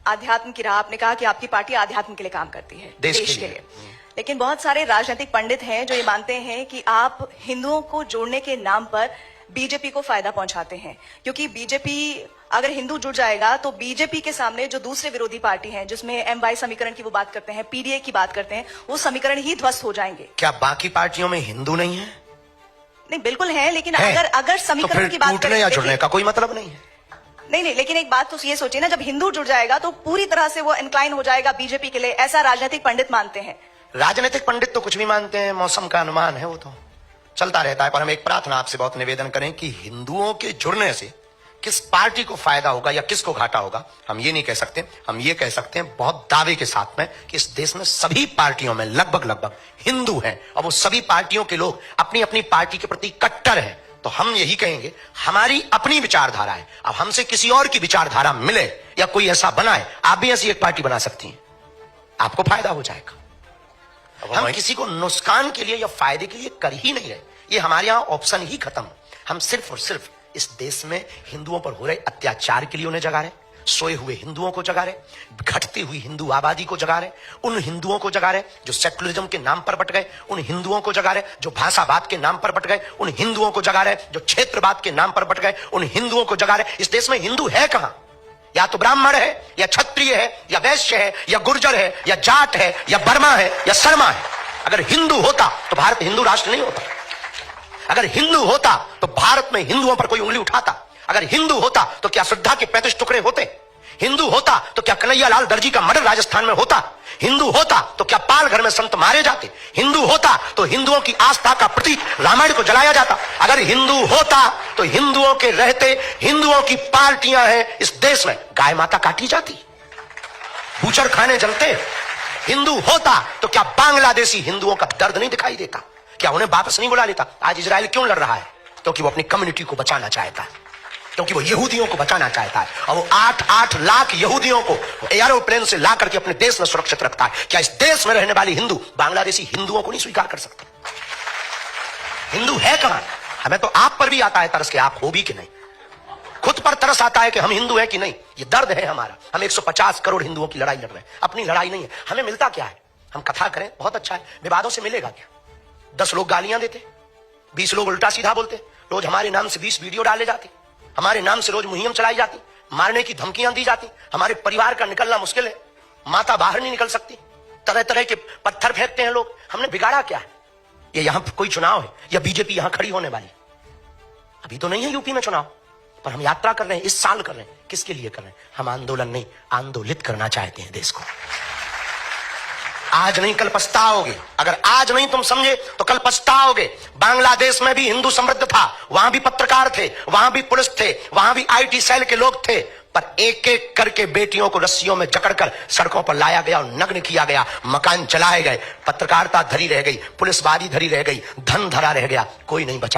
आध्यात्म की राह, आपने कहा कि आपकी पार्टी आध्यात्म के लिए काम करती है, देश के लिए। लेकिन बहुत सारे राजनीतिक पंडित हैं जो ये मानते हैं कि आप हिंदुओं को जोड़ने के नाम पर बीजेपी को फायदा पहुंचाते हैं, क्योंकि बीजेपी अगर हिंदू जुड़ जाएगा तो बीजेपी के सामने जो दूसरे विरोधी पार्टी हैं, जिसमें MY समीकरण की वो बात करते हैं, PDA की बात करते हैं, वो समीकरण ही ध्वस्त हो जाएंगे। क्या बाकी पार्टियों में हिंदू नहीं है? नहीं, बिल्कुल है, लेकिन अगर समीकरण तो की बात टूटने या जुड़ने का कोई मतलब नहीं है। नहीं, लेकिन एक बात तो ये सोचिए ना, जब हिंदू जुड़ जाएगा तो पूरी तरह से वो इंक्लाइन हो जाएगा बीजेपी के लिए, ऐसा राजनीतिक पंडित मानते हैं। राजनीतिक पंडित तो कुछ भी मानते हैं, मौसम का अनुमान है, वो तो चलता रहता है। पर हम एक प्रार्थना आपसे बहुत निवेदन करें कि हिंदुओं के जुड़ने से किस पार्टी को फायदा होगा या किसको घाटा होगा, हम ये नहीं कह सकते। हम ये कह सकते हैं बहुत दावे के साथ में कि इस देश में सभी पार्टियों में लगभग हिंदू हैं, और वो सभी पार्टियों के लोग अपनी अपनी पार्टी के प्रति कट्टर हैं। तो हम यही कहेंगे, हमारी अपनी विचारधारा है, अब हमसे किसी और की विचारधारा मिले या कोई ऐसा बनाए, आप भी ऐसी एक पार्टी बना सकती हैं, आपको फायदा हो जाएगा। हम किसी को नुकसान के लिए या फायदे के लिए कर ही नहीं रहे, ये हमारे यहां ऑप्शन ही खत्म। हम सिर्फ और सिर्फ इस देश में हिंदुओं पर हो रहे अत्याचार के लिए उन्हें जगा रहे, सोए हुए हिंदुओं को जगा रहे, घटती हुई हिंदू आबादी को जगा रहे, उन हिंदुओं को जगा रहे जो सेकुलरिज्म के नाम पर बट गए, उन हिंदुओं को जगा रहे जो भाषावाद के नाम पर बट गए, उन हिंदुओं को जगा रहे जो क्षेत्रवाद के नाम पर बट गए, उन हिंदुओं को जगा रहे। इस देश में हिंदू है कहां? या तो ब्राह्मण है, या क्षत्रिय है, या वैश्य है, या गुर्जर है, या जाट है, या बर्मा है, या शर्मा है। अगर हिंदू होता तो भारत हिंदू राष्ट्र नहीं होता। अगर हिंदू होता तो भारत में हिंदुओं पर कोई उंगली उठाता। अगर हिंदू होता तो क्या श्रद्धा के 35 टुकड़े होते? हिंदू होता तो क्या कन्हैया लाल दर्जी का मर्डर राजस्थान में होता? हिंदू होता तो क्या पाल घर में संत मारे जाते? हिंदू होता तो हिंदुओं की आस्था का प्रतीक रामायण को जलाया जाता। अगर हिंदू होता तो हिंदुओं के रहते हिंदुओं की पार्टियां हैं इस देश में, गाय माता काटी जाती, बूचड़ खाने जलते। हिंदू होता तो क्या बांग्लादेशी हिंदुओं का दर्द नहीं दिखाई देता? क्या उन्हें वापस नहीं बुला लेता? आज इजराइल क्यों लड़ रहा है? क्योंकि वो अपनी कम्युनिटी को बचाना चाहता है, क्योंकि वो यहूदियों को बचाना चाहता है, और वो 8-8 लाख यहूदियों को एयरोप्लेन से ला करके अपने देश में सुरक्षित रखता है। क्या इस देश में रहने वाली हिंदू बांग्लादेशी हिंदुओं को नहीं स्वीकार कर सकते? हिंदू है कहां? हमें तो आप पर भी आता है तरस के, आप हो भी कि नहीं। खुद पर तरस आता है कि हम हिंदू हैं कि नहीं। ये दर्द है हमारा। हम 150 करोड़ हिंदुओं की लड़ाई लड़ रहे हैं, अपनी लड़ाई नहीं है। हमें मिलता क्या है? हम कथा करें, बहुत अच्छा है, विवादों से मिलेगा क्या? 10 लोग गालियां देते, 20 लोग उल्टा सीधा बोलते, रोज हमारे नाम से 20 वीडियो डाले जाते, हमारे नाम से रोज मुहिम चलाई जाती, मारने की धमकियां दी जाती, हमारे परिवार का निकलना मुश्किल है, माता बाहर नहीं निकल सकती, तरह तरह के पत्थर फेंकते हैं लोग। हमने बिगाड़ा क्या है? ये यहां कोई चुनाव है या बीजेपी यहां खड़ी होने वाली? अभी तो नहीं है यूपी में चुनाव, पर हम यात्रा कर रहे हैं, इस साल कर रहे हैं। किसके लिए कर रहे हैं? हम आंदोलन नहीं, आंदोलित करना चाहते हैं देश को। आज नहीं कल पछताओगे। अगर आज नहीं तुम समझे तो कल पछताओगे। बांग्लादेश में भी हिंदू समृद्ध था, वहां भी पत्रकार थे, वहां भी पुलिस थे, वहां भी IT सेल के लोग थे, पर एक एक करके बेटियों को रस्सियों में जकड़कर सड़कों पर लाया गया और नग्न किया गया, मकान जलाए गए, पत्रकारिता धरी रह गई, पुलिसवादी धरी रह गई, धन धरा रह गया, कोई नहीं बचा।